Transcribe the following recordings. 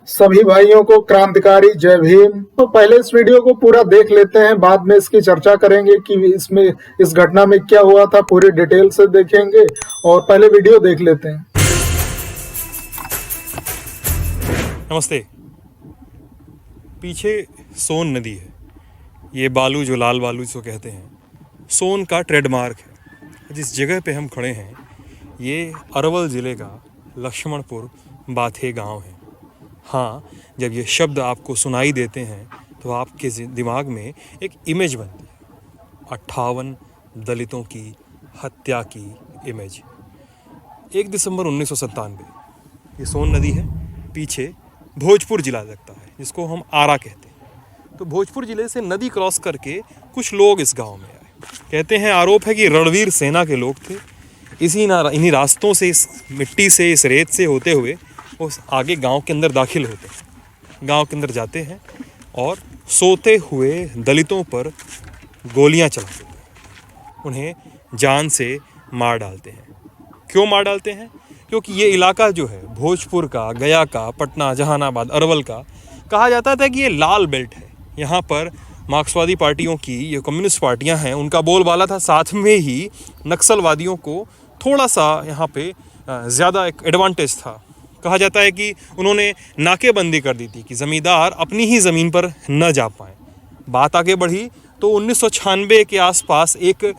सभी भाइयों को क्रांतिकारी जय भीम। तो पहले इस वीडियो को पूरा देख लेते हैं, बाद में इसकी चर्चा करेंगे कि इसमें इस घटना में क्या हुआ था, पूरी डिटेल से देखेंगे। और पहले वीडियो देख लेते हैं। नमस्ते। पीछे सोन नदी है। ये बालू जो लाल बालू जिसको कहते हैं, सोन का ट्रेडमार्क है। जिस जगह पे हम खड़े हैं ये अरवल ज़िले का लक्ष्मणपुर बाथे गांव है। हाँ, जब ये शब्द आपको सुनाई देते हैं तो आपके दिमाग में एक इमेज बनती है, 58 दलितों की हत्या की इमेज। 1 दिसंबर 1997 ये सोन नदी है, पीछे भोजपुर ज़िला लगता है जिसको हम आरा कहते हैं। तो भोजपुर ज़िले से नदी क्रॉस करके कुछ लोग इस गांव में आए। कहते हैं, आरोप है कि रणवीर सेना के लोग थे। इन्हीं रास्तों से, इस मिट्टी से, इस रेत से होते हुए वो आगे गांव के अंदर दाखिल होते हैं। गांव के अंदर जाते हैं और सोते हुए दलितों पर गोलियां चलाते हैं, उन्हें जान से मार डालते हैं। क्यों मार डालते हैं? क्योंकि ये इलाका जो है भोजपुर का, गया का, पटना, जहानाबाद, अरवल का, कहा जाता था कि ये लाल बेल्ट है। यहाँ पर मार्क्सवादी पार्टियों की, ये कम्युनिस्ट पार्टियाँ हैं, उनका बोलबाला था। साथ में ही नक्सलवादियों को थोड़ा सा यहाँ पे ज़्यादा एक एडवांटेज था। कहा जाता है कि उन्होंने नाकेबंदी कर दी थी कि ज़मींदार अपनी ही ज़मीन पर न जा पाएँ। बात आगे बढ़ी तो 1996 के आसपास एक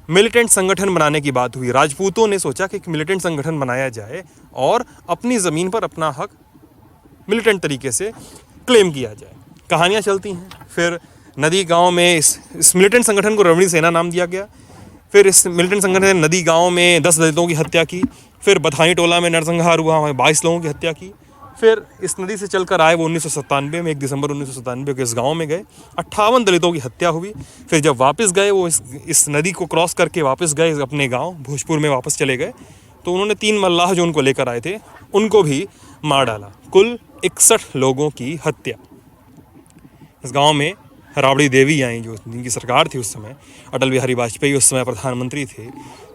मिलिटेंट संगठन बनाने की बात हुई। राजपूतों ने सोचा कि एक मिलिटेंट संगठन बनाया जाए और अपनी ज़मीन पर अपना हक मिलिटेंट तरीके से क्लेम किया जाए। कहानियाँ चलती हैं। फिर नदी गांव में इस मिलिटेंट संगठन को रणवीर सेना नाम दिया गया। फिर इस मिलिटेंट संगठन ने नदी गांव में 10 दलितों की हत्या की। फिर बथानी टोला में नरसंहार हुआ, वहाँ 22 लोगों की हत्या की। फिर इस नदी से चलकर आए वो 1997 में, 1 दिसंबर 1997 को इस गांव में गए, 58 दलितों की हत्या हुई। फिर जब वापस गए वो इस नदी को क्रॉस करके वापस गए अपने गांव भोजपुर में वापस चले गए, तो उन्होंने 3 मल्लाह जो उनको लेकर आए थे उनको भी मार डाला। कुल 61 लोगों की हत्या। इस गाँव में राबड़ी देवी आई, जो जिनकी सरकार थी उस समय, अटल बिहारी वाजपेयी उस समय प्रधानमंत्री थे।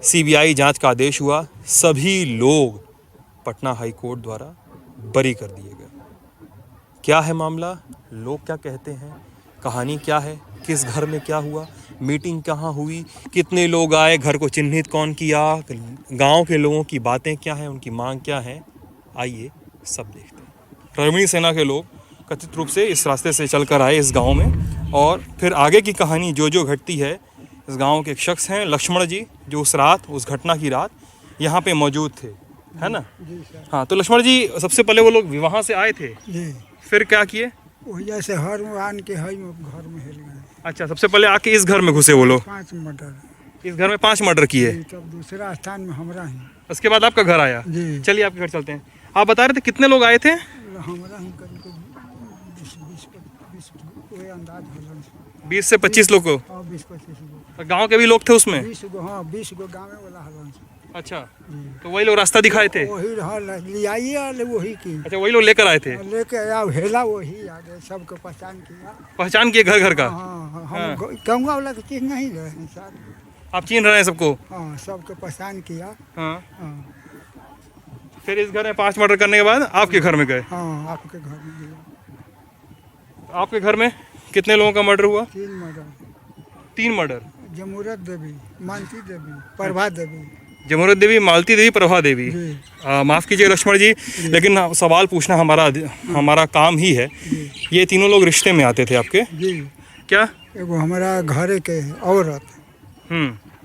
CBI जांच का आदेश हुआ, सभी लोग पटना हाई कोर्ट द्वारा बरी कर दिए गए। क्या है मामला, लोग क्या कहते हैं, कहानी क्या है, किस घर में क्या हुआ, मीटिंग कहाँ हुई, कितने लोग आए, घर को चिन्हित कौन किया, गांव के लोगों की बातें क्या हैं, उनकी मांग क्या है, आइए सब देखते हैं। रणवीर सेना के लोग कथित रूप से इस रास्ते से चलकर आए इस गांव में, और फिर आगे की कहानी जो घटती है। इस गांव के एक शख्स हैं लक्ष्मण जी, जो उस घटना की रात यहाँ पे मौजूद थे, है ना? हाँ, तो लक्ष्मण जी, सबसे पहले वो लोग वहाँ से आए थे जी। फिर क्या किए? वही से हर आन के घर में हिल गए। अच्छा, सबसे पहले आके इस घर में घुसे वो लोग। 5 मर्डर इस घर में 5 मर्डर किए। तब दूसरा स्थान में हमरा ही। उसके बाद आपका घर आया। चलिए आपके घर चलते हैं। आप बता रहे थे कितने लोग आए थे? हमरा ही करीब 20 अंदाज 20 से 25 लोग को। 20-25 लोग। गाँव के भी लोग थे उसमें? 20 गो, हाँ 20 गो गाँव वाला हलन। अच्छा, तो वही लोग रास्ता दिखाए थे? वही लियाइए वही की। अच्छा, वही लोग लेकर आए थे? लेके आया हेला वही आगे सबको पहचान किया। पहचान किए घर घर का? हाँ, हम कहूँगा वाला तो चीज नहीं रहे हैं सर। आप चिन्ह रहे हैं सबको? हाँ, सबको पहचान किया। हाँ। फिर इस घर में 5 मर्डर करने के बाद आपके घर में गए? हाँ, आपके घर में गया। आपके घर में कितने लोगों का मर्डर हुआ? 3 मर्डर। 3 मर्डर। जमुरत देवी, मानती देवी, प्रभा देवी। जमुरत देवी, मालती देवी, प्रभा देवी। माफ़ कीजिए लक्ष्मण जी, लेकिन सवाल पूछना हमारा काम ही है। ये तीनों लोग रिश्ते में आते थे आपके? जी। क्या? एगो हमारा घरे के औरत,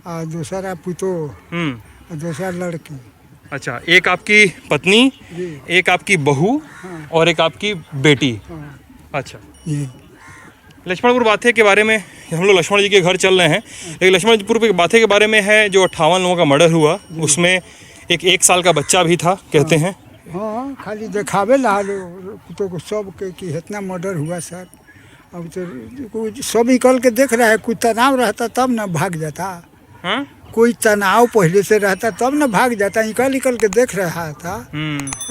और दूसरा पुतो, और दूसरा लड़की। अच्छा, एक आपकी पत्नी, एक आपकी बहू, और एक आपकी बेटी। अच्छा जी। लक्ष्मणपुर बाथे के बारे में हम लोग लक्ष्मण जी के घर चल रहे हैं, लेकिन लक्ष्मणपुर बाथे के बारे में है जो 58 लोगों का मर्डर हुआ, उसमें एक साल का बच्चा भी था, कहते हैं। हाँ, खाली दिखावे ला तो सब के इतना मर्डर हुआ सर। अब तो सब निकल के देख रहा है। कोई तनाव रहता तब ना भाग जाता। हाँ? कोई तनाव पहले से रहता तब ना भाग जाता। निकल के देख रहा था।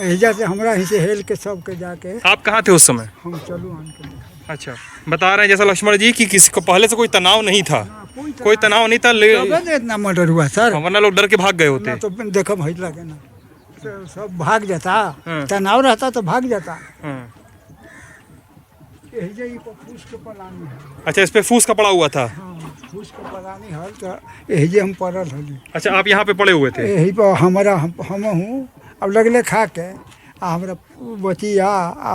एजा से हमरा ही से हेल के सब के जाके। आप कहाँ थे उस समय? हम चलू आन के। अच्छा, बता रहे हैं जैसा लक्ष्मण जी कि किसी को पहले से कोई तनाव नहीं था। कोई तनाव नहीं था, इतना मर्डर हुआ सर। वरना लोग डर के भाग गए होते। तो देखो भाई लगे ना, सब भाग जाता। तनाव रहता तो भाग जाता। यही पर फूस के पलानी है। अच्छा, इस पे फूस का पड़ा हुआ था। हाँ, फूस के पलानी हल तो यही हम पड़ल हली। अच्छा, आप यहाँ पे पड़े हुए थे। यही पर हमारा हम हूँ अब लगले खा के आ हमरा बचिया आ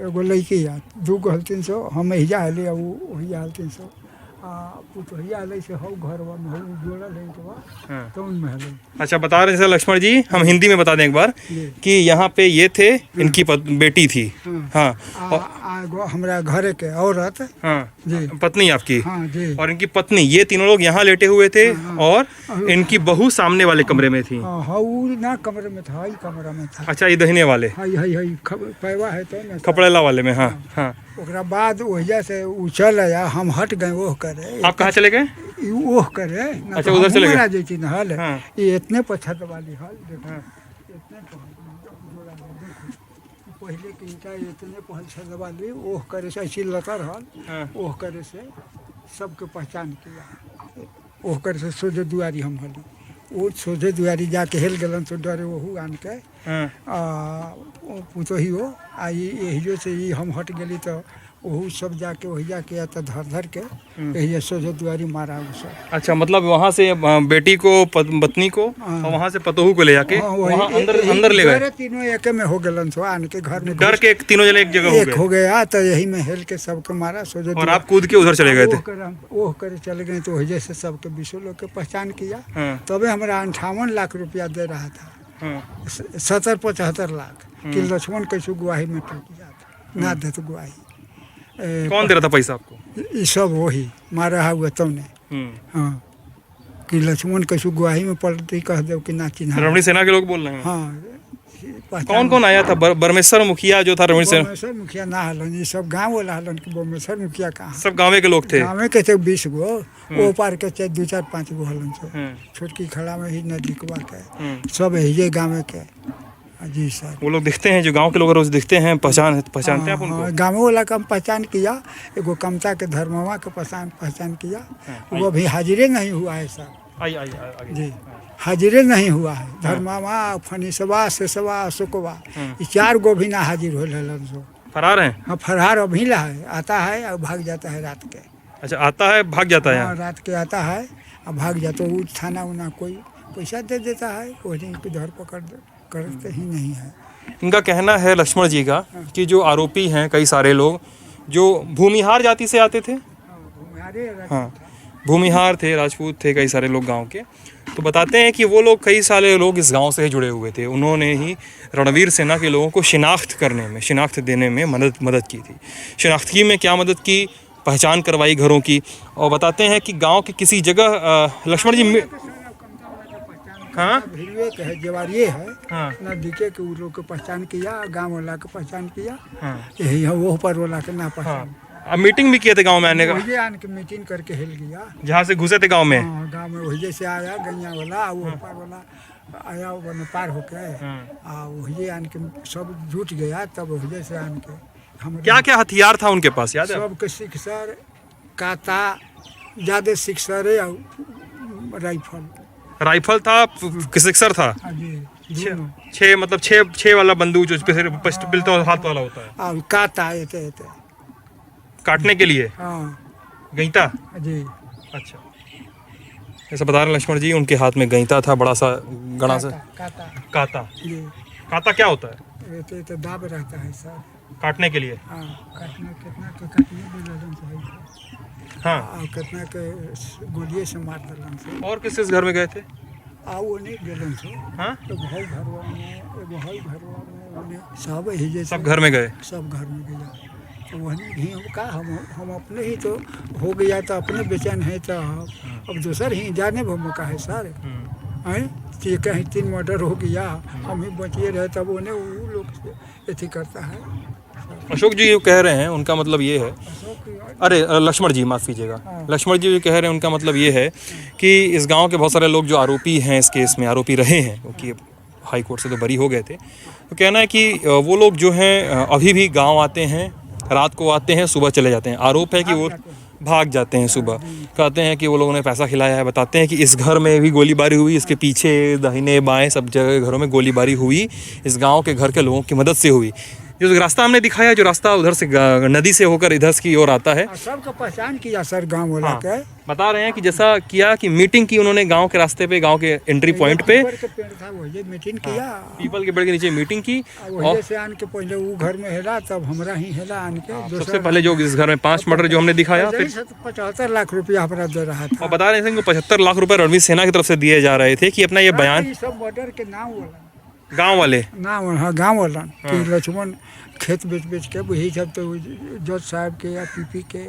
एगो लड़की आ 2 गो हलतीन सो हम हिजा हली आ वही हलतीन सो आ पुतहिया हले से हो घरवा में हो जोड़ल है तो हाँ। तो उनमें हले। अच्छा, बता रहे थे लक्ष्मण जी, हम हिंदी में बता दें एक बार जी। कि यहाँ पे ये थे, इनकी बेटी थी। हाँ एगो हमरा घरे के औरत हाँ जी पत्नी आपकी। हाँ जी और इनकी पत्नी, ये तीनों लोग यहाँ लेटे हुए थे। और इनकी बहू सामने वाले कमरे में थी। हाँ हाँ उ ना कमरे में था, ही कमरा में था। अच्छा, ये दहिने वाले हाई पैवा है तो ना कपड़ेला वाले में। हाँ हाँ। ओकरा बाद वजह से उ चल आया, हम हट गए ओह करे। आप कहाँ चले गए? ओह करे ना। अच्छा, उधर चले गए। जैती न हल हाँ। ये इतने पछत वाली हल देखो इतने जोड़ा देखो पहले की ईटा इतने पहल छत वाली ओह करे से ऐसी लतर हल। हाँ। ओह करे से सबके पहचान किया। ओह करे से सोझे दुआरी हम हली, वो सोझे दुआरी जाके हेल गलन तो डरे वहू आन के पुतही हो आ यही से ही हम हट गली तो वहू सब जाके वही जाके तो धर के यही सोझे दुआरी मारा वो सब। अच्छा, मतलब वहाँ से बेटी को, पत्नी को, और वहाँ से पतोहू को ले जाके वहाँ अंदर ले गए। तीनों एक में हो गलन सो आन के घर में डर के तीनों जने एक जगह एक हो गया तो यही में हेल के सबके मारा सोझे। और आप कूद के उधर चले गए थे। ओह करे चले गए तो वही से सबके 20 लोग के पहचान किया। तबे हमारा 58 लाख रुपया दे रहा था। 70-75 लाख कि लक्ष्मण कैसे गुआही में टूट जाता ना दे तो गुआही। कौन दे रहा था पैसा आपको? ये सब वही मारा हुआ तुमने। हाँ, कि लक्ष्मण कैसे गुआही में पलटी कह दो कि ना चिन्हा। रमणी सेना के लोग बोल रहे हैं। हाँ, कौन कौन आया था? बरमेश्वर मुखिया जो था, रमणी सेना। बमेश्वर मुखिया ना हलन, ये सब गाँव वाला हलन कि बमेश्वर मुखिया कहाँ। सब गाँव के लोग थे। गाँव के थे 20 गो, वो पार के चाहे 2-4-5 गो हलन सो। छोटकी खड़ा में ही नजदीकवा के सब यही गाँव के। जी सर, वो लोग दिखते हैं जो गांव के लोग रोज दिखते हैं, पहचानते हैं आप उनको? गाँव वाला का हम पहचान किया, एगो कमता के धर्मवा के पहचान किया। वो अभी हाजिरे नहीं हुआ है सर। आगे। जी, हाजिरे नहीं हुआ है। धर्मवा, फनीसवा, शेषवा, अशोकवा, ये 4 गो भी ना हाजिर हो सो। फरार हैं? हाँ, फरार अभी ला है, आता है और भाग जाता है रात के। अच्छा, आता है भाग जाता है? हाँ, रात के आता है और भाग जाता है। थाना उना कोई पैसा दे देता है, कोई दिन की धरपकड़ करते ही नहीं है। इनका कहना है, लक्ष्मण जी का, कि जो आरोपी हैं कई सारे लोग जो भूमिहार जाति से आते थे। हाँ, भूमिहार थे, राजपूत थे, कई सारे लोग गांव के। तो बताते हैं कि वो लोग, कई सारे लोग इस गांव से जुड़े हुए थे। उन्होंने ही रणवीर सेना के लोगों को शिनाख्त देने में मदद की थी। शिनाख्ती में क्या मदद की? पहचान करवाई घरों की। और बताते हैं कि गांव के किसी जगह लक्ष्मण जी भिड़वे के है, जवारिये है। हाँ। नजदीके के लोग के पहचान किया, गांव वाला के पहचान किया। यही है, वो पर वाला के ना पहचान। अब मीटिंग भी किए थे गांव में आने का? वही आन के मीटिंग करके हिल गया, जहाँ से घुसे थे गांव में। गांव में वही से आया, गैया वाला वो पर वाला आया, वो पार होके वही आन के सब जुट गया। तब वही से आन के हम क्या क्या हथियार था उनके पास, याद है? सबके सिक्सर, काता, ज्यादा सिक्सर राइफल था, सिक्सर था। छः मतलब छः वाला बंदूक जो पिस्टल तो हाथ वाला होता है। काटा काटने के लिए। गईता जी। अच्छा, ऐसा बता रहे लक्ष्मण जी, उनके हाथ में गईता था, बड़ा सा गणा सा। काता क्या होता है? तो दाब रहता है सर, काटने के लिए। हाँ, कितना के गोलिये से मार दलन से। और किस घर में गए थे? वो नहीं गलन से। हाँ, सब घर में गए। सब घर में गया तो वही का हम अपने ही तो हो गया, तो अपने बेचैन है। तो अब दूसर ही जाने भूमि का है सर। हैं कहीं 3 मर्डर हो गया, हम ही बचिए रहे, तब उन्हें वो लोग ऐसी करता है। अशोक जी ये कह रहे हैं, उनका मतलब ये है, अरे लक्ष्मण जी माफ़ कीजिएगा, लक्ष्मण जी कह रहे हैं, उनका मतलब ये है कि इस गांव के बहुत सारे लोग जो आरोपी हैं, इस केस में आरोपी रहे हैं, क्योंकि हाई कोर्ट से तो बरी हो गए थे, तो कहना है कि वो लोग जो हैं अभी भी गांव आते हैं, रात को आते हैं, सुबह चले जाते हैं। आरोप है कि वो भाग जाते हैं सुबह। कहते हैं कि वो लोगों ने पैसा खिलाया है। बताते हैं कि इस घर में भी गोलीबारी हुई, इसके पीछे दाहिने बाएं सब जगह घरों में गोलीबारी हुई, इस गांव के घर के लोगों की मदद से हुई। जो रास्ता हमने दिखाया, जो रास्ता उधर से नदी से होकर इधर की ओर आता है, सबका पहचान किया सर गांव वाला हाँ, के। बता रहे हैं कि जैसा किया कि मीटिंग की उन्होंने गांव के रास्ते पे, गांव के एंट्री पॉइंट पे, पीपल के पेड़ था वही मीटिंग किया। पीपल के पेड़ के नीचे मीटिंग की। वही से आन के पहले वो घर में हेला, तब हमरा ही हेला आन के। सबसे पहले जो इस घर में 5 मर्डर जो हमने दिखाया, फिर 75 लाख रुपया हमारा दे रहा था। और बता रहे थे कि 75 लाख रुपए रणवीर सेना की तरफ से दिए जा रहे थे कि अपना ये बयान सब मर्डर के नाम वाला गांव वाले नाम, हाँ गाँव वाला कि लक्ष्मण खेत बेच बेच के वही सब तो जज साहब के या पीपी के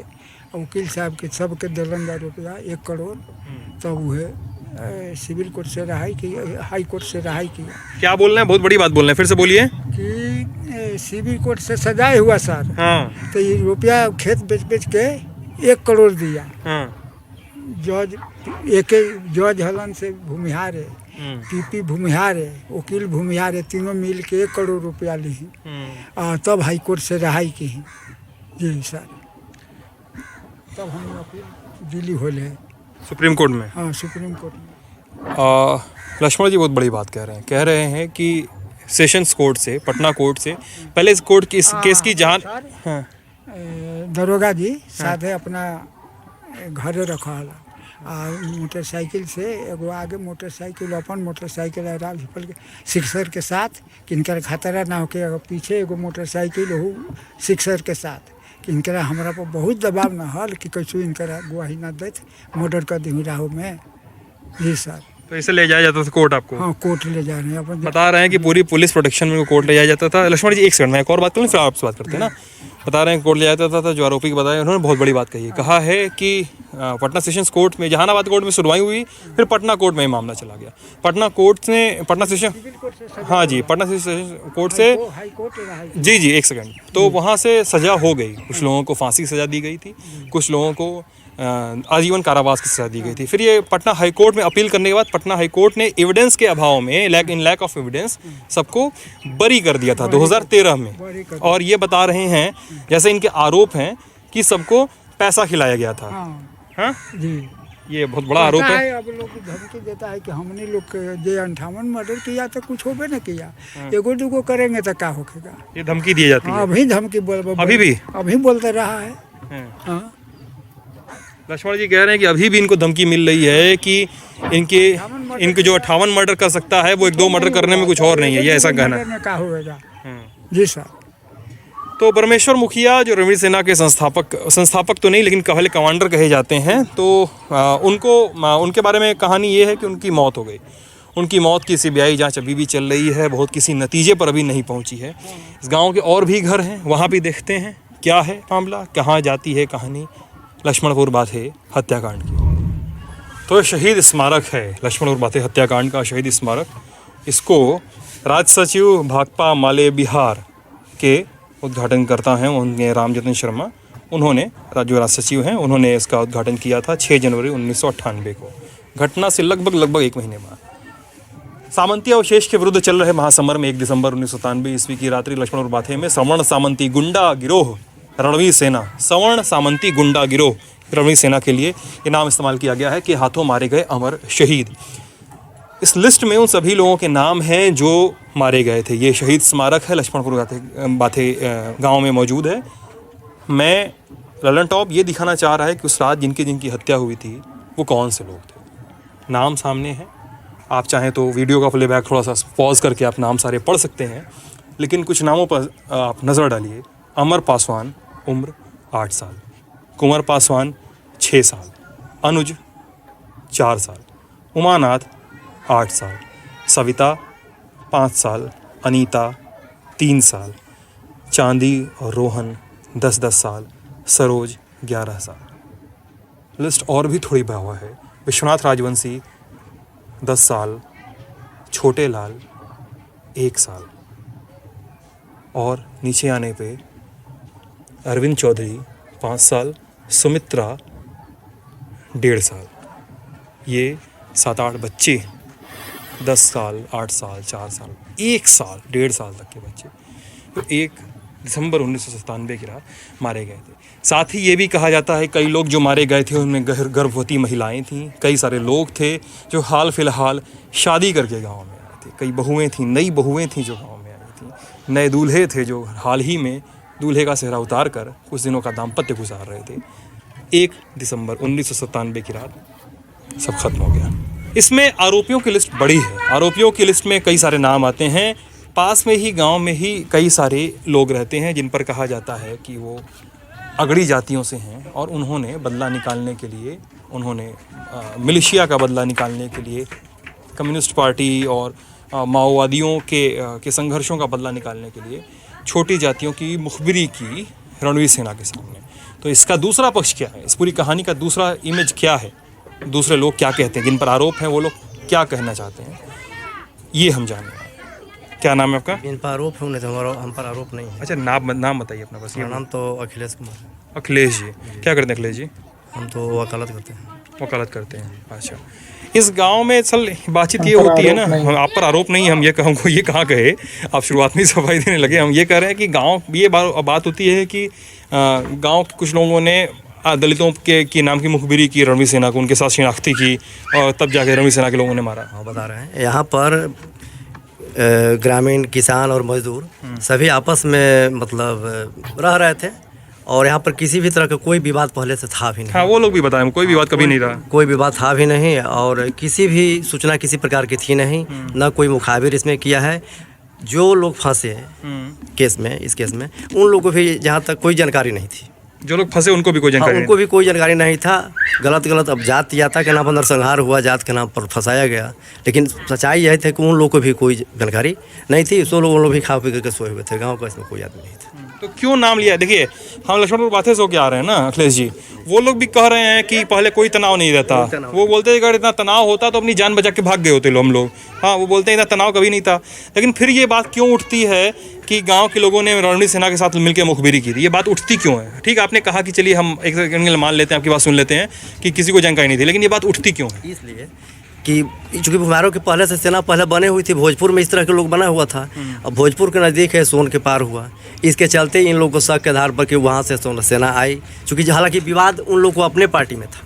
वकील साहब के सबके दिलन जा रुपया 1 करोड़। तब वह सिविल कोर्ट से रहाई की, हाई कोर्ट से रहाई किया। क्या बोल रहे हैं, बहुत बड़ी बात बोल रहे हैं, फिर से बोलिए। कि सिविल कोर्ट से सजाए हुआ सर, हाँ, तो ये रुपया खेत बेच बेच के 1 करोड़ दिया। हाँ, जज एक जज हलन से भूमिहार है, पीपी भूमिहार है, वकील भूमिहार है, तीनों मिल के 1 करोड़ रुपया ली। तब हाई कोर्ट से रहाई की जी सर। तब हम अपील दिल्ली होले सुप्रीम कोर्ट में। हाँ सुप्रीम कोर्ट में। लक्ष्मण जी बहुत बड़ी बात कह रहे हैं कि सेशंस कोर्ट से, पटना कोर्ट से, पहले इस कोर्ट की इस केस की जांच, हाँ, दरोगा जी साथे अपना घरे रखा आ मोटरसाइकिल से एगो आगे मोटरसाइकिल, अपन मोटरसाइकिल राइफल के सिक्सर के साथ, किनकर खतरा ना होके, पीछे एगो मोटरसाइकिल हो सिक्सर के साथ, कि इनकरा हमरा पर बहुत दबाव न हल कि कैसे इनकरा गवाही ना देत, मर्डर कर दी राहु में जी सर। तो इसे ले जाया जाता था कोर्ट आपको? हाँ कोर्ट ले जा रहे हैं अपन। बता रहे हैं कि पूरी पुलिस प्रोटेक्शन में कोर्ट ले जाया जाता था। लक्ष्मण जी एक सेकंड में एक और बात करूँ, फिर आपसे बात करते हैं ना। बता रहे हैं कोर्ट ले जाया जाता था, जो आरोपी को बताया उन्होंने बहुत बड़ी बात कही है। कहा है कि पटना सेशंस कोर्ट में, जहानाबाद कोर्ट में सुनवाई हुई, फिर पटना कोर्ट में मामला चला गया। पटना कोर्ट ने, पटना सेशन, हाँ जी, पटना सेशन कोर्ट से, जी जी एक सेकंड, तो वहाँ से सज़ा हो गई। कुछ लोगों को फांसी की सज़ा दी गई थी, कुछ लोगों को आजीवन कारावास की सजा दी गई थी। फिर ये पटना हाई कोर्ट में अपील करने के बाद पटना हाई कोर्ट ने एविडेंस के अभाव में, इन लैक ऑफ एविडेंस, सबको बरी कर दिया था 2013 में। और ये बता रहे हैं, जैसे इनके आरोप हैं कि सबको पैसा खिलाया गया था। हाँ जी, ये बहुत बड़ा आरोप है। अब लोग धमकी देता है कि हमने लोग जे 58 मर्डर किया तो कुछ होबे न किया, एगो दूगो करेंगे तो क्या होगा। ये धमकी दी जाती है अभी, धमकी अभी बोलते रहा है। हाँ लक्ष्मण जी कह रहे हैं कि अभी भी इनको धमकी मिल रही है कि इनके जो 58 मर्डर कर सकता है वो 1-2 मर्डर करने में कुछ और नहीं है, ये ऐसा कहना है। क्या होगा जी सर। तो परमेश्वर मुखिया जो रणवीर सेना के संस्थापक तो नहीं लेकिन पहले कमांडर कहे जाते हैं, तो उनके बारे में कहानी ये है कि उनकी मौत हो गई। उनकी मौत की सीबीआई जांच अभी भी चल रही है, बहुत किसी नतीजे पर अभी नहीं पहुंची है। इस गांव के और भी घर हैं, वहाँ भी देखते हैं क्या है मामला, कहाँ जाती है कहानी लक्ष्मणपुर बाथे हत्याकांड की। तो शहीद स्मारक है लक्ष्मणपुर बाथे हत्याकांड का शहीद स्मारक। इसको राज्य सचिव भाकपा माले बिहार के उद्घाटन करता हैं उनके रामजतन शर्मा। उन्होंने जो राज्य सचिव हैं उन्होंने इसका उद्घाटन किया था 6 जनवरी 1998 को, घटना से लगभग 1 महीने बाद। सामंती अवशेष के विरुद्ध चल रहे महासमर में 1 दिसंबर 1997 ईस्वी की रात्रि लक्ष्मणपुर बाथे में सवर्ण सामंती गुंडा गिरोह रणवीर सेना, सवर्ण सामंती गुंडा गिरोह रणवीर सेना के लिए ये नाम इस्तेमाल किया गया है कि हाथों मारे गए अमर शहीद। इस लिस्ट में उन सभी लोगों के नाम हैं जो मारे गए थे। ये शहीद स्मारक है लक्ष्मणपुर बाथे गांव में मौजूद है। मैं ललन टॉप ये दिखाना चाह रहा है कि उस रात जिनकी हत्या हुई थी वो कौन से लोग थे। नाम सामने हैं, आप चाहें तो वीडियो का प्लेबैक थोड़ा सा पॉज करके आप नाम सारे पढ़ सकते हैं, लेकिन कुछ नामों पर आप नज़र डालिए। अमर पासवान उम्र 8 साल, कुंवर पासवान 6 साल, अनुज 4 साल, उमानाथ 8 साल, सविता 5 साल, अनीता 3 साल, चांदी और रोहन 10-10 साल, सरोज 11 साल। लिस्ट और भी थोड़ी भयावह है। विश्वनाथ राजवंशी 10 साल, छोटे लाल 1 साल, और नीचे आने पे अरविंद चौधरी 5 साल, सुमित्रा 1.5 साल। ये 7-8 बच्चे 10 साल, 8 साल, 4 साल, 1 साल, 1.5 साल तक के बच्चे तो 1 दिसंबर 1997 की रात मारे गए थे। साथ ही ये भी कहा जाता है कई लोग जो मारे गए थे उनमें गर्भवती महिलाएं थीं, कई सारे लोग थे जो हाल फिलहाल शादी करके गाँव में आए थे, कई बहुएँ थीं, नई बहुएँ थीं जो गाँव में आई थीं, नए दूल्हे थे जो हाल ही में दूल्हे का सेहरा उतार कर कुछ दिनों का दाम्पत्य गुजार रहे थे। 1 दिसंबर 1997 की रात सब खत्म हो गया। इसमें आरोपियों की लिस्ट बड़ी है। आरोपियों की लिस्ट में कई सारे नाम आते हैं। पास में ही गांव में ही कई सारे लोग रहते हैं जिन पर कहा जाता है कि वो अगड़ी जातियों से हैं और उन्होंने बदला निकालने के लिए, उन्होंने मिलिशिया का बदला निकालने के लिए, कम्युनिस्ट पार्टी और माओवादियों के संघर्षों का बदला निकालने के लिए छोटी जातियों की मुखबिरी की रणवीर सेना के सामने। तो इसका दूसरा पक्ष क्या है, इस पूरी कहानी का दूसरा इमेज क्या है, दूसरे लोग क्या कहते हैं, जिन पर आरोप हैं वो लोग क्या कहना चाहते हैं, ये हम जानेंगे। क्या नाम है आपका? इन पर आरोप है, उन्हें तो हम पर आरोप नहीं है। अच्छा, नाम बताइए अपना बस। मेरा नाम तो अखिलेश कुमार है। अखिलेश जी, क्या करते हैं अखिलेश जी? हम तो वकालत करते हैं। वकालत करते हैं। अच्छा, इस गांव में सल बातचीत ये होती है ना, आप पर आरोप नहीं, हम ये हमको ये कहाँ कहे, आप शुरुआत में सफाई देने लगे। हम ये कह रहे हैं कि गांव ये बात होती है कि गांव के कुछ लोगों ने दलितों के नाम की मुखबिरी की रणवीर सेना को, उनके साथ शिनाख्ती की और तब जाके रणवीर सेना के लोगों ने मारा। हाँ, बता रहे हैं। यहाँ पर ग्रामीण किसान और मजदूर सभी आपस में मतलब रह रहे थे और यहाँ पर किसी भी तरह का कोई विवाद पहले से था भी नहीं। हाँ, वो लोग भी बताएं, कोई विवाद कभी नहीं रहा। कोई विवाद था भी नहीं और किसी भी सूचना किसी प्रकार की थी नहीं, न कोई मुखाबिर इसमें किया है। जो लोग फंसे केस में, इस केस में, उन लोगों को भी जहाँ तक कोई जानकारी नहीं थी। जो लोग फंसे उनको भी कोई जानकारी उनको भी कोई जानकारी नहीं था। गलत अब जात याता के नाम पर नरसंहार हुआ, जात के नाम पर फंसाया गया। लेकिन सच्चाई यही थी कि उन लोगों को भी कोई जानकारी नहीं थी। सो लोग भी खा पी करके सोए हुए थे। गाँव का इसमें कोई आदमी नहीं था। तो क्यों नाम लिया? देखिए, हम लक्ष्मणपुर बातें से होके आ रहे हैं ना अखिलेश जी, वो लोग भी कह रहे हैं कि पहले कोई तनाव नहीं रहता। वो बोलते हैं अगर इतना तनाव होता तो अपनी जान बचा के भाग गए होते हम लोग। हाँ, वो बोलते हैं इतना तनाव कभी नहीं था। लेकिन फिर ये बात क्यों उठती है कि गांव के लोगों ने रणवीर सेना के साथ मिलकर मुखबिरी की थी? ये बात उठती क्यों है? ठीक, आपने कहा कि चलिए हम एक सेकंड मान लेते हैं, आपकी बात सुन लेते हैं कि किसी को जानकारी नहीं थी, लेकिन ये बात उठती क्यों है? इसलिए कि चूँकि हमारों के पहले से सेना पहले बने हुई थी। भोजपुर में इस तरह के लोग बना हुआ था। अब भोजपुर के नज़दीक है, सोन के पार हुआ। इसके चलते इन लोगों को शक के आधार पर कि वहाँ से सेना आई। चूँकि हालांकि विवाद उन लोगों को अपने पार्टी में था,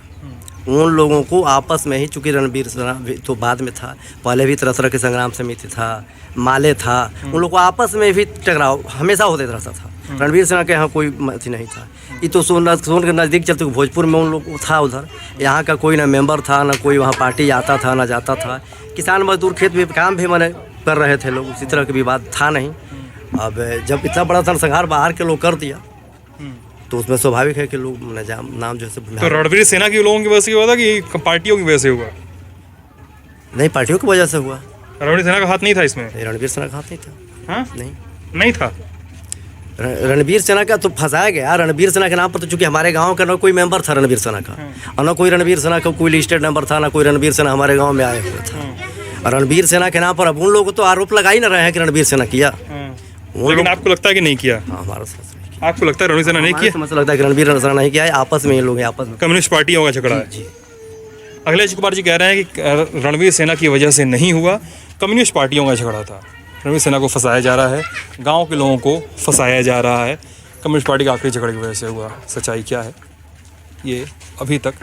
उन लोगों को आपस में ही, चूँकि रणवीर सेना तो बाद में था, पहले भी तरह तरह के संग्राम समिति था, माले था, उन लोगों को आपस में भी टकराव हमेशा होते रहता था। रणवीर सेना के यहाँ कोई अथी नहीं था। ये तो सोन के नज़दीक चलते भोजपुर में उन लोग था। उधर यहाँ का कोई ना मेंबर था, ना कोई वहाँ पार्टी आता था, ना जाता था। किसान मजदूर खेत में काम भी मैंने कर रहे थे लोग, उसी तरह का विवाद था नहीं। अब जब इतना बड़ा नरसंहार बाहर के लोग कर दिया तो उसमें स्वाभाविक है कि लोग नाम जो है। तो रणवीर सेना के लोगों की वजह से हुआ था कि पार्टियों की वजह से हुआ? नहीं, पार्टियों की वजह से हुआ। रणवीर सेना का हाथ नहीं था इसमें? रणवीर सेना का हाथ नहीं था। हाँ, नहीं था। रणवीर सेना का तो फंसाया गया। रणवीर सेना के नाम पर तो चूंकि हमारे गांव का ना कोई मेंबर था रणवीर सेना का, और ना कोई रणवीर सेना का कोई लिस्टेड नंबर था, ना कोई रणवीर सेना हमारे गांव में आया हुआ था। और रणवीर सेना के नाम पर अब उन लोगों को तो आरोप लगा ही ना रहे हैं कि रणवीर सेना किया। लेकिन आपको लगता है कि नहीं किया? हाँ, हमारा आपको लगता है रणवीर सेना नहीं किया? समझ लगता है कि रणवीर सेना नहीं किया है। आपस में ये लोग आपस में कम्युनिस्ट पार्टियों का झगड़ा है। अखिलेश कुमार जी कह रहे हैं कि रणवीर सेना की वजह से नहीं हुआ, कम्युनिस्ट पार्टियों का झगड़ा था। रणवीर सेना को फंसाया जा रहा है, गांव के लोगों को फंसाया जा रहा है, कम्युनिस्ट पार्टी के आखिरी झगड़े की वजह से हुआ। सच्चाई क्या है ये अभी तक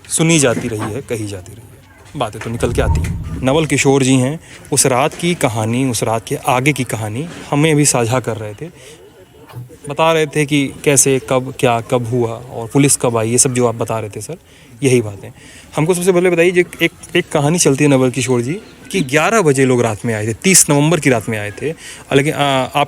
सुनी जाती रही है, कही जाती रही है, बातें तो निकल के आती हैं। नवल किशोर जी हैं, उस रात की कहानी, उस रात के आगे की कहानी हमें भी साझा कर रहे थे, बता रहे थे कि कैसे, कब, क्या, कब हुआ और पुलिस कब आई, ये सब जो आप बता रहे थे सर, यही बातें। हमको सबसे पहले बताइए, एक कहानी चलती है नवल किशोर जी कि 11 बजे लोग रात में आए थे, 30 नवंबर की रात में आए थे। लेकिन आप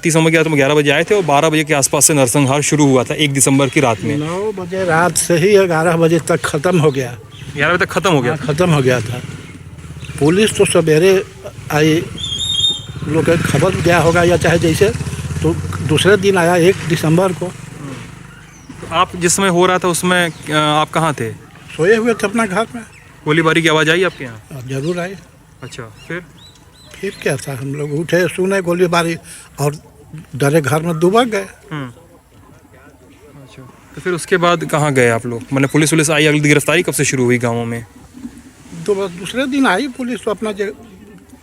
30 नवंबर की रात में 11 बजे आए थे और 12 बजे के आसपास से नरसंहार शुरू हुआ था 1 दिसंबर की रात में। 9 बजे रात से ही 11 बजे तक ख़त्म हो गया। 11 बजे तक ख़त्म हो गया? ख़त्म हो गया था। पुलिस तो सवेरे आई, लोग को खबर गया होगा या चाहे जैसे, तो दूसरे दिन आया 1 दिसंबर को। आप जिस समय हो रहा था उसमें आप कहाँ थे? सोए हुए थे अपना घर में। गोलीबारी की आवाज़ आई आपके यहाँ? अब जरूर आई। अच्छा, फिर क्या था, हम लोग उठे, सुने गोलीबारी और डरे घर में दुबक गए। अच्छा, तो फिर उसके बाद कहाँ गए आप लोग? मैंने पुलिस आई, अगली गिरफ्तारी कब से शुरू हुई गाँवों में? तो बस दूसरे दिन आई पुलिस, तो अपना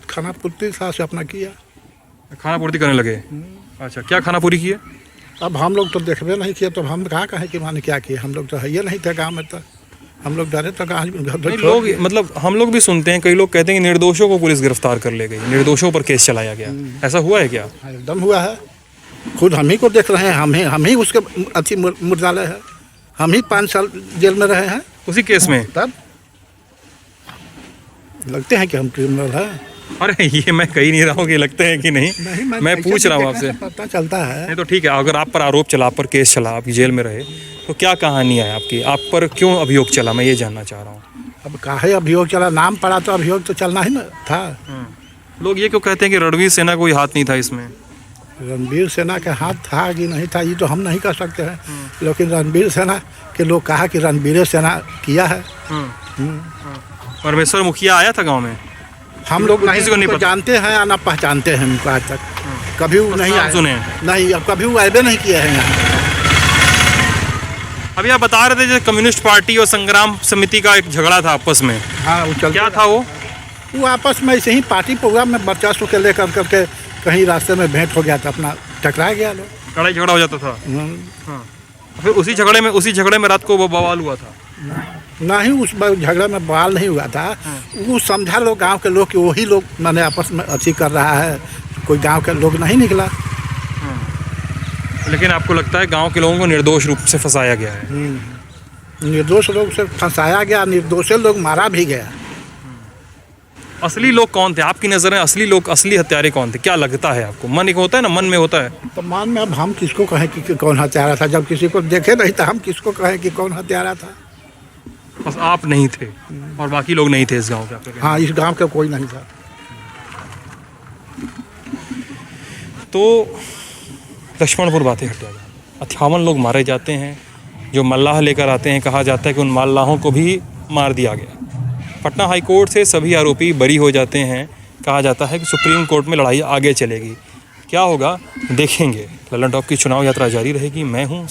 खाना पूर्ति से अपना किया, खाना पूर्ति करने लगे। अच्छा, क्या खाना पूरी किया? अब हम लोग तो देखबे नहीं किए, तो हम कहाँ कहें कि माने क्या किए, हम लोग तो है ये नहीं थे गाँव में। तो हम लोग डरे तो कहाँ नहीं, लोग मतलब हम लोग भी सुनते हैं, कई लोग कहते हैं कि निर्दोषों को पुलिस गिरफ्तार कर ले गई, निर्दोषों पर केस चलाया गया, ऐसा हुआ है क्या? एकदम हुआ है। खुद हम ही को देख रहे हैं, हम ही उसके अच्छी मुर्दालय है, हम ही 5 साल जेल में रहे हैं उसी केस में। तब लगते हैं कि हम क्रिमिनल हैं। अरे ये मैं कही नहीं रहा हूँ कि लगते हैं कि नहीं, मैं पूछ रहा हूँ आपसे। पता चलता है। नहीं तो ठीक है, अगर आप पर आरोप चला, आप पर केस चला, आप जेल में रहे, तो क्या कहानी है आपकी, आप पर क्यों अभियोग चला, मैं ये जानना चाह रहा हूँ। अब काहे अभियोग चला, नाम पड़ा तो अभियोग तो चलना ही ना था। लोग ये क्यों कहते हैं कि रणवीर सेना कोई हाथ नहीं था इसमें? रणवीर सेना का हाथ था कि नहीं था ये तो हम नहीं कह सकते हैं, लेकिन रणवीर सेना के लोग कहा कि रणवीर सेना किया है। परमेश्वर मुखिया आया था गाँव में? हम लोग किसी को नहीं नहीं पता। जानते हैं या ना पहचानते हैं उनको आज तक, कभी वो नहीं नाम आए। सुने हैं? नहीं, अब कभी वो आए नहीं किए हैं यहाँ। अभी आप बता रहे थे जो कम्युनिस्ट पार्टी और संग्राम समिति का एक झगड़ा था आपस में, हाँ वो चलते क्या था वो? वो आपस में ऐसे ही पार्टी प्रोग्राम में वर्चस्व के लेकर करके कहीं रास्ते में भेंट हो गया था, अपना टकरा गया लोग। लड़ाई झगड़ा हो जाता था। हाँ। फिर उसी झगड़े में रात को वो बवाल हुआ था। नहीं, उस झगड़े में बवाल नहीं हुआ था। वो समझा लोग, गांव के लोग, कि वही लोग मैंने आपस में अच्छी कर रहा है, कोई गांव के लोग नहीं निकला। लेकिन आपको लगता है गांव के लोगों को निर्दोष रूप से फंसाया गया है? निर्दोष लोग से फंसाया गया, निर्दोष लोग मारा भी गया। असली लोग कौन थे आपकी नज़र में? असली लोग, असली हत्यारे कौन थे, क्या लगता है आपको? मन एक होता है ना, मन में होता है। तो मान में अब हम किसको कहें कि कौन हत्यारा था, जब किसी को देखे नहीं था, हम किसको कहें कि कौन हत्यारा था। बस आप नहीं थे और बाकी लोग नहीं थे इस गांव के, आपका कहना? हाँ, इस गांव का कोई नहीं था। तो लक्ष्मणपुर बातें हत्याकांड, 58 लोग मारे जाते हैं, जो मल्लाह लेकर आते हैं, कहा जाता है कि उन मल्लाहों को भी मार दिया गया। पटना हाई कोर्ट से सभी आरोपी बरी हो जाते हैं, कहा जाता है कि सुप्रीम कोर्ट में लड़ाई आगे चलेगी। क्या होगा देखेंगे। ललन टॉप की चुनाव यात्रा जारी रहेगी। मैं हूँ,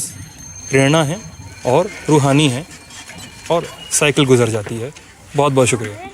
प्रेरणा है और रूहानी है और साइकिल गुजर जाती है। बहुत बहुत शुक्रिया।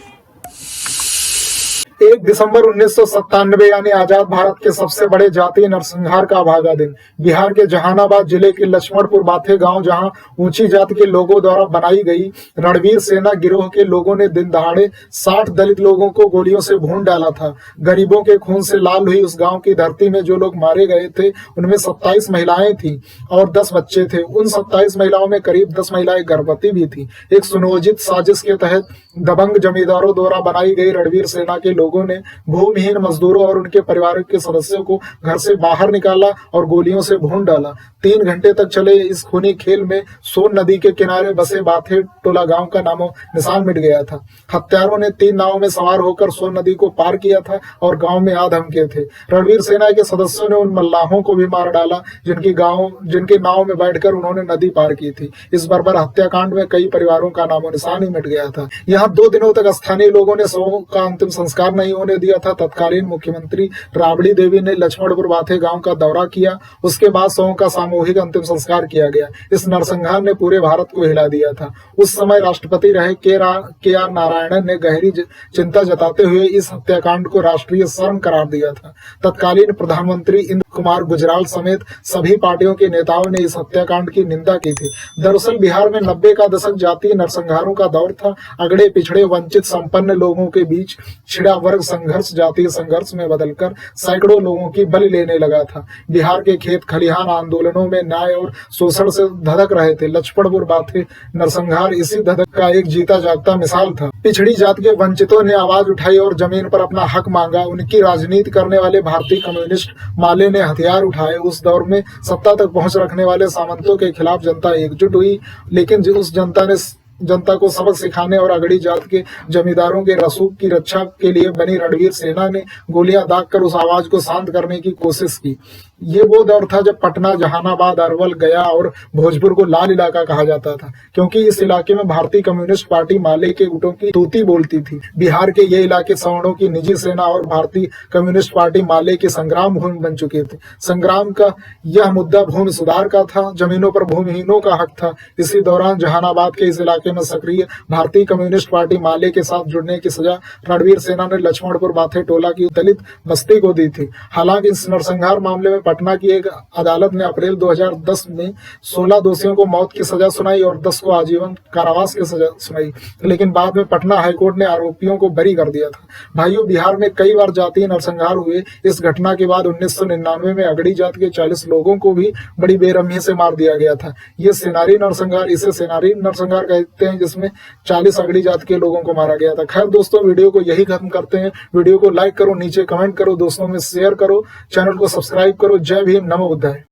1 दिसंबर 1997 यानी आजाद भारत के सबसे बड़े जातीय नरसंहार का अभागा दिन। बिहार के जहानाबाद जिले के लक्ष्मणपुर बाथे गांव, जहां ऊंची जाति के लोगों द्वारा बनाई गई रणवीर सेना गिरोह के लोगों ने दिन दहाड़े 60 दलित लोगों को गोलियों से भून डाला था। गरीबों के खून से लाल हुई उस गांव की धरती में जो लोग मारे गए थे, उनमें 27 महिलाएं थीं और 10 बच्चे थे। उन 27 महिलाओं में करीब 10 महिलाएं गर्भवती भी थीं। एक सुनियोजित साजिश के तहत दबंग जमींदारों द्वारा बनाई गई रणवीर सेना के लोगों ने भूमिहीन मजदूरों और उनके परिवार के सदस्यों को घर से बाहर निकाला और गोलियों से भून डाला। 3 घंटे तक चले इस खूनी खेल में सोन नदी के किनारे बसे बाथे टोला गांव का नामो निशान मिट गया था। हत्यारों ने 3 नावों में सवार होकर सोन नदी को पार किया था और गांव में आ धमके थे। रणवीर सेना के सदस्यों ने उन मल्लाहों को भी मार डाला जिनके नाव में बैठकर उन्होंने नदी पार की थी। इस बर्बर हत्याकांड में कई परिवारों का नामो निशान ही मिट गया था। यहाँ 2 दिनों तक स्थानीय लोगों ने शवों का अंतिम संस्कार नहीं होने दिया था। तत्कालीन मुख्यमंत्री राबड़ी देवी ने लक्ष्मणपुर बाथे गांव का दौरा किया। उसके बाद शवों का सामूहिक अंतिम संस्कार किया गया। इस नरसंहार ने पूरे भारत को हिला दिया था। उस समय राष्ट्रपति रहे के आर नारायणन ने गहरी चिंता जताते हुए इस हत्याकांड को राष्ट्रीय शर्म करार दिया था। तत्कालीन प्रधानमंत्री इंद्र कुमार गुजराल समेत सभी पार्टियों के नेताओं ने इस हत्याकांड की निंदा की थी। दरअसल बिहार में 90 का दशक जातीय नरसंहारों का दौर था। अगड़े पिछड़े वंचित संपन्न लोगों के बीच छिड़ा वर्ग संघर्ष जातीय संघर्ष में बदलकर सैकड़ों लोगों की बलि लेने लगा था। बिहार के खेत खलिहान आंदोलनों में न्याय और शोषण से धधक रहे थे। लक्ष्मणपुर बाथे नरसंहार इसी धधक का एक जीता जागता मिसाल था। पिछड़ी जाति के वंचितों ने आवाज उठाई और जमीन पर अपना हक मांगा। उनकी राजनीति करने वाले भारतीय कम्युनिस्ट माले ने हथियार उठाए। उस दौर में सत्ता तक पहुंच रखने वाले सामंतों के खिलाफ जनता एकजुट हुई, लेकिन उस जनता को सबक सिखाने और अगड़ी जात के जमींदारों के रसूख की रक्षा के लिए बनी रणवीर सेना ने गोलियां दागकर उस आवाज को शांत करने की कोशिश की। ये वो दौर था जब पटना, जहानाबाद, अरवल, गया और भोजपुर को लाल इलाका कहा जाता था, क्योंकि इस इलाके में भारतीय कम्युनिस्ट पार्टी माले के गुटों की तूती बोलती थी। बिहार के ये इलाके सवर्णों की निजी सेना और भारतीय कम्युनिस्ट पार्टी माले की संग्राम भूमि बन चुके थे। संग्राम का यह मुद्दा भूमि सुधार का था, जमीनों पर भूमिहीनों का हक था। इसी दौरान जहानाबाद के इस इलाके इलाके में सक्रिय भारतीय कम्युनिस्ट पार्टी माले के साथ जुड़ने की सजा रणवीर सेना ने लक्ष्मणपुर बाथे टोला की दलित बस्ती को दी थी। हालांकि इस नरसंहार मामले में पटना की एक अदालत ने अप्रैल 2010 में 16 दोषियों को मौत की सजा सुनाई और 10 को आजीवन कारावास की सजा सुनाई, लेकिन बाद में पटना हाईकोर्ट ने आरोपियों को बरी कर दिया था। भाइयों, बिहार में कई बार जातीय नरसंहार हुए। इस घटना के बाद 1999 में अगड़ी जात के 40 लोगों को भी बड़ी बेरहमी से मार दिया गया था। ये सेनारी नरसंहार, इसे सेनारी नरसंहार कहते हैं, जिसमें 40 अगड़ी जात के लोगों को मारा गया था। खैर दोस्तों, वीडियो को यही खत्म करते हैं। वीडियो को लाइक करो, नीचे कमेंट करो, दोस्तों में शेयर करो, चैनल को सब्सक्राइब करो। जय भीम, नमो बुद्धाय।